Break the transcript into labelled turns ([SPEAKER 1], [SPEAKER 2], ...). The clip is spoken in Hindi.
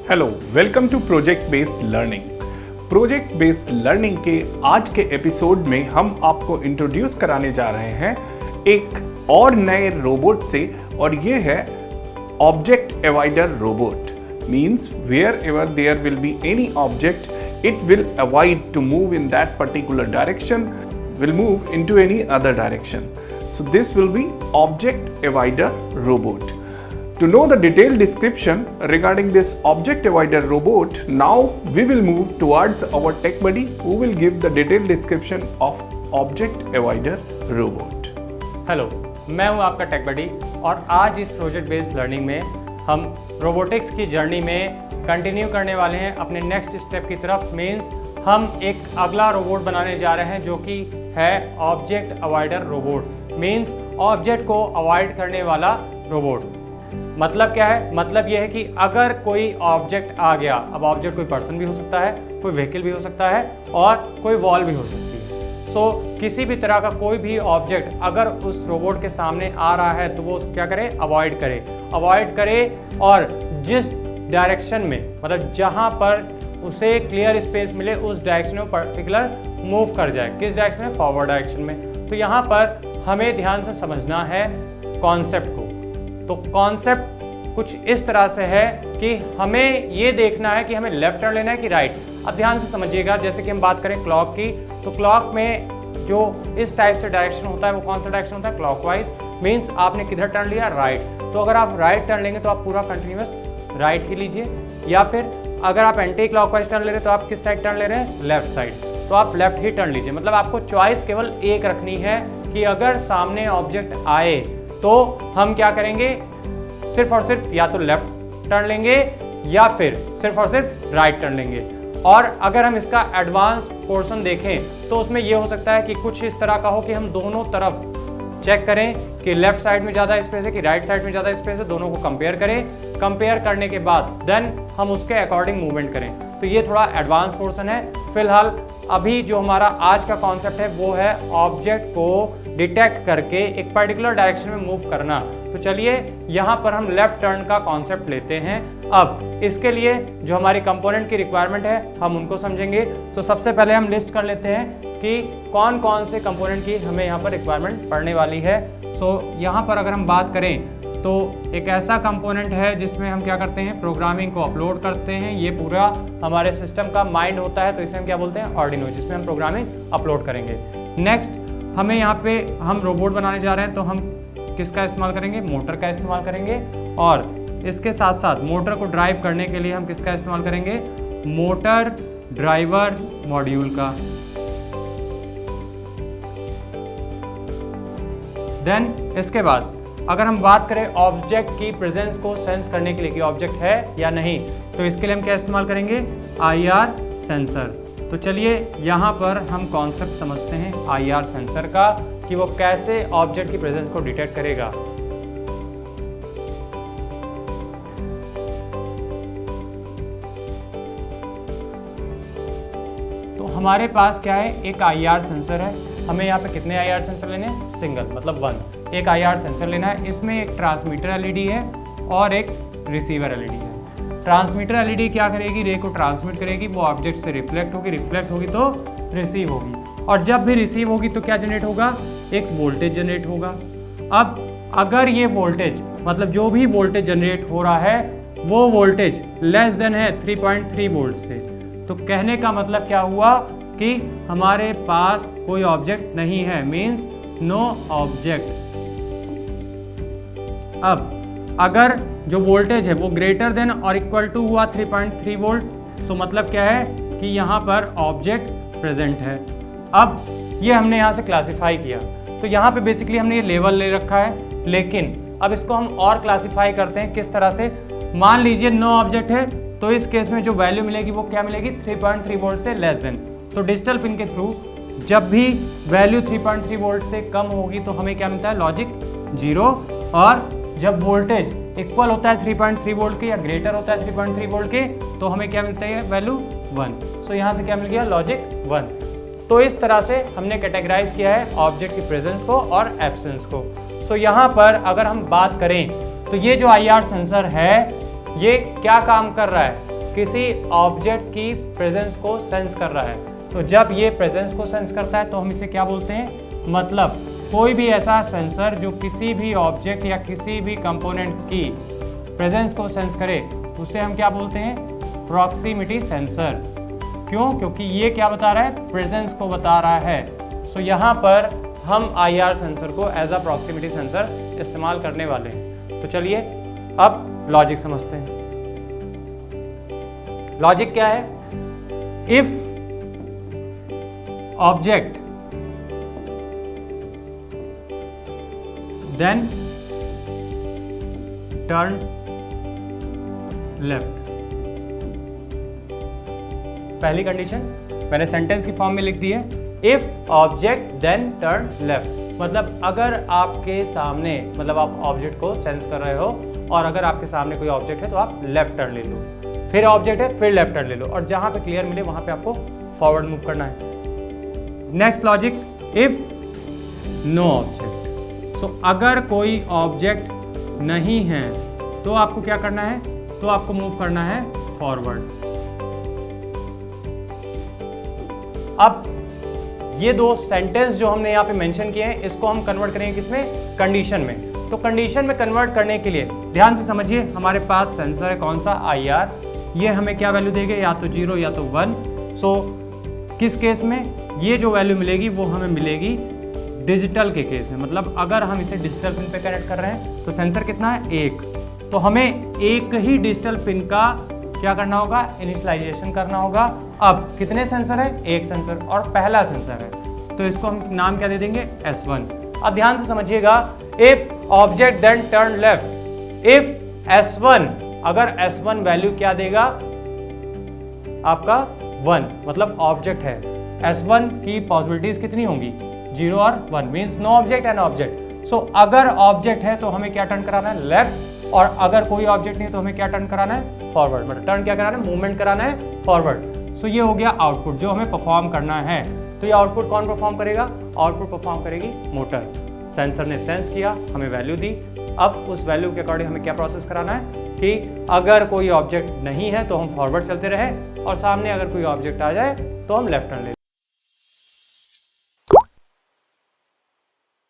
[SPEAKER 1] Hello, welcome to project based learning. Project based learning के आज के एपिसोड में हम आपको इंट्रोड्यूस कराने जा रहे हैं एक और नए रोबोट से, और ये है object avoider robot. Means wherever there will be any object, it will avoid to move in that particular direction, will move into any other direction. So this will be object avoider robot. To know the detailed description regarding this object avoider robot, now we will move towards our tech buddy who will give the detailed description of object avoider robot.
[SPEAKER 2] Hello, मैं हूं आपका टेक बडी और आज इस प्रोजेक्ट बेस्ड लर्निंग में हम रोबोटिक्स की जर्नी में कंटिन्यू करने वाले हैं अपने नेक्स्ट स्टेप की तरफ। मीन्स हम एक अगला रोबोट बनाने जा रहे हैं जो कि है object avoider robot. Means object को अवॉइड करने वाला रोबोट। मतलब क्या है? मतलब यह है कि अगर कोई ऑब्जेक्ट आ गया, अब ऑब्जेक्ट कोई पर्सन भी हो सकता है, कोई व्हीकल भी हो सकता है और कोई वॉल भी हो सकती है। सो किसी भी तरह का कोई भी ऑब्जेक्ट अगर उस रोबोट के सामने आ रहा है तो वो क्या करे? अवॉइड करे और जिस डायरेक्शन में, मतलब जहां पर उसे क्लियर स्पेस मिले उस डायरेक्शन में पर्टिकुलर मूव कर जाए। किस डायरेक्शन में? फॉरवर्ड डायरेक्शन में। तो यहाँ पर हमें ध्यान से समझना है कॉन्सेप्ट को। तो कॉन्सेप्ट कुछ इस तरह से है कि हमें ये देखना है कि हमें लेफ्ट टर्न लेना है कि राइट। अब ध्यान से समझिएगा, जैसे कि हम बात करें क्लॉक की, तो क्लॉक में जो इस टाइप से डायरेक्शन होता है वो कौन सा डायरेक्शन होता है? क्लॉकवाइज। मीन्स आपने किधर टर्न लिया? राइट। तो अगर आप राइट टर्न लेंगे तो आप पूरा कंटिन्यूअस राइट ही लीजिए, या फिर अगर आप एंटी क्लॉकवाइज टर्न ले रहे हैं तो आप किस साइड टर्न ले रहे हैं? Left side. तो आप लेफ्ट ही टर्न लीजिए। मतलब आपको चॉइस केवल एक रखनी है कि अगर सामने ऑब्जेक्ट आए तो हम क्या करेंगे? सिर्फ और सिर्फ या तो लेफ्ट टर्न लेंगे या फिर सिर्फ और सिर्फ राइट टर्न लेंगे। और अगर हम इसका एडवांस पोर्शन देखें तो उसमें यह हो सकता है कि कुछ इस तरह का हो कि हम दोनों तरफ चेक करें कि लेफ्ट साइड में ज़्यादा स्पेस है कि राइट साइड में ज़्यादा स्पेस है, दोनों को कंपेयर करें। कंपेयर करने के बाद देन हम उसके अकॉर्डिंग मूवमेंट करें। तो ये थोड़ा एडवांस पोर्शन है। फिलहाल अभी जो हमारा आज का कॉन्सेप्ट है वो है ऑब्जेक्ट को डिटेक्ट करके एक पर्टिकुलर डायरेक्शन में मूव करना। तो चलिए यहाँ पर हम लेफ्ट टर्न का कॉन्सेप्ट लेते हैं। अब इसके लिए जो हमारी कंपोनेंट की रिक्वायरमेंट है हम उनको समझेंगे। तो सबसे पहले हम लिस्ट कर लेते हैं कि कौन कौन से कंपोनेंट की हमें यहाँ पर रिक्वायरमेंट पड़ने वाली है। सो यहाँ पर अगर हम बात करें तो एक ऐसा कंपोनेंट है जिसमें हम क्या करते हैं? प्रोग्रामिंग को अपलोड करते हैं। ये पूरा हमारे सिस्टम का माइंड होता है, तो इसे हम क्या बोलते हैं? आर्डिनो, जिसमें हम प्रोग्रामिंग अपलोड करेंगे। नेक्स्ट हमें यहाँ पे हम रोबोट बनाने जा रहे हैं तो हम किसका इस्तेमाल करेंगे? मोटर का इस्तेमाल करेंगे। और इसके साथ साथ मोटर को ड्राइव करने के लिए हम किसका इस्तेमाल करेंगे? मोटर ड्राइवर मॉड्यूल का। देन इसके बाद अगर हम बात करें ऑब्जेक्ट की प्रेजेंस को सेंस करने के लिए कि ऑब्जेक्ट है या नहीं, तो इसके लिए हम क्या इस्तेमाल करेंगे? IR sensor. तो चलिए यहाँ पर हम कॉन्सेप्ट समझते हैं IR सेंसर का कि वो कैसे ऑब्जेक्ट की प्रेजेंस को डिटेक्ट करेगा। तो हमारे पास क्या है? एक IR सेंसर है। हमें यहाँ पे कितने IR सेंसर लेने हैं? सिंगल, मतलब 1। एक IR सेंसर लेना है। इसमें एक ट्रांसमीटर LED है और एक रिसीवर LED है। ट्रांसमीटर LED क्या करेगी? रे को ट्रांसमिट करेगी, वो ऑब्जेक्ट से रिफ्लेक्ट होगी तो रिसीव होगी। और जब भी रिसीव होगी तो क्या जनरेट होगा? एक वोल्टेज जनरेट होगा। अब अगर ये वोल्टेज, मतलब जो भी वोल्टेज जनरेट हो रहा है वो वोल्टेज लेस देन है 3.3 वोल्ट से, तो कहने का मतलब क्या हुआ कि हमारे पास कोई ऑब्जेक्ट नहीं है। Means no object. अब अगर जो वोल्टेज है वो ग्रेटर देन और इक्वल टू हुआ 3.3 वोल्ट, सो मतलब क्या है कि यहाँ पर ऑब्जेक्ट प्रेजेंट है। अब ये हमने यहाँ से क्लासिफाई किया, तो यहाँ पे बेसिकली हमने ये लेवल ले रखा है। लेकिन अब इसको हम और क्लासिफाई करते हैं। किस तरह से? मान लीजिए नो ऑब्जेक्ट है, तो इस केस में जो वैल्यू मिलेगी वो क्या मिलेगी? 3.3 वोल्ट से लेस देन। तो डिजिटल पिन के थ्रू जब भी वैल्यू 3.3 वोल्ट से कम होगी तो हमें क्या मिलता है? लॉजिक 0। और जब वोल्टेज इक्वल होता है 3.3 वोल्ट के या ग्रेटर होता है 3.3 वोल्ट के तो हमें क्या मिलता है? वैल्यू 1। सो यहाँ से क्या मिल गया? लॉजिक 1। तो इस तरह से हमने कैटेगराइज किया है ऑब्जेक्ट की प्रेजेंस को और एब्सेंस को। सो यहाँ पर अगर हम बात करें तो ये जो IR सेंसर है ये क्या काम कर रहा है? किसी ऑब्जेक्ट की प्रेजेंस को सेंस कर रहा है। तो जब ये प्रेजेंस को सेंस करता है तो हम इसे क्या बोलते हैं, मतलब कोई भी ऐसा सेंसर जो किसी भी ऑब्जेक्ट या किसी भी कंपोनेंट की प्रेजेंस को सेंस करे उसे हम क्या बोलते हैं, प्रॉक्सिमिटी सेंसर। क्यों? क्योंकि ये क्या बता रहा है, प्रेजेंस को बता रहा है। सो यहाँ पर हम IR सेंसर को एज अ प्रॉक्सिमिटी सेंसर इस्तेमाल करने वाले हैं। तो चलिए अब लॉजिक समझते हैं। लॉजिक क्या है, if object then turn left. पहली कंडीशन मैंने सेंटेंस की फॉर्म में लिख दी है, if object then turn left. मतलब अगर आपके सामने, मतलब आप ऑब्जेक्ट को सेंस कर रहे हो और अगर आपके सामने कोई ऑब्जेक्ट है तो आप लेफ्ट टर्न ले लो, फिर ऑब्जेक्ट है फिर लेफ्ट टर्न ले लो, और जहां पे क्लियर मिले वहां पे आपको फॉरवर्ड मूव करना है। Next logic, if no object. So अगर कोई ऑब्जेक्ट नहीं है तो आपको क्या करना है, तो आपको मूव करना है फॉरवर्ड। अब ये दो सेंटेंस जो हमने यहाँ पे मेंशन किए हैं इसको हम कन्वर्ट करेंगे किसमें, कंडीशन में। तो कंडीशन में कन्वर्ट करने के लिए ध्यान से समझिए, हमारे पास सेंसर है कौन सा, IR। ये हमें क्या वैल्यू देगा, या तो 0 या तो 1। सो किस केस में ये जो वैल्यू मिलेगी वो हमें मिलेगी डिजिटल के केस में। मतलब अगर हम इसे डिजिटल पिन पे कनेक्ट कर रहे हैं तो सेंसर कितना है, 1। तो हमें एक ही डिजिटल पिन का क्या करना होगा, इनिशियलाइजेशन करना होगा। अब कितने सेंसर है, एक सेंसर और पहला सेंसर है, तो इसको हम नाम क्या दे देंगे, S1। अब ध्यान से समझिएगा, if object then turn left, if S1, अगर S1 वैल्यू क्या देगा आपका 1, मतलब ऑब्जेक्ट है, S1 की पॉसिबिलिटीज कितनी होंगी, 0 और 1, means no object and object. So अगर ऑब्जेक्ट है तो हमें क्या टर्न कराना है, लेफ्ट, और अगर कोई ऑब्जेक्ट नहीं है तो हमें क्या टर्न कराना है, फॉरवर्ड। मतलब टर्न क्या कराना है, मूवमेंट कराना है फॉरवर्ड। सो ये हो गया आउटपुट जो हमें परफॉर्म करना है। तो ये आउटपुट कौन परफॉर्म करेगा, आउटपुट परफॉर्म करेगी मोटर। सेंसर ने सेंस किया, हमें वैल्यू दी, अब उस वैल्यू के अकॉर्डिंग हमें क्या प्रोसेस कराना है कि अगर कोई ऑब्जेक्ट नहीं है तो हम फॉरवर्ड चलते रहे, और सामने अगर कोई ऑब्जेक्ट आ जाए तो हम लेफ्ट टर्न ले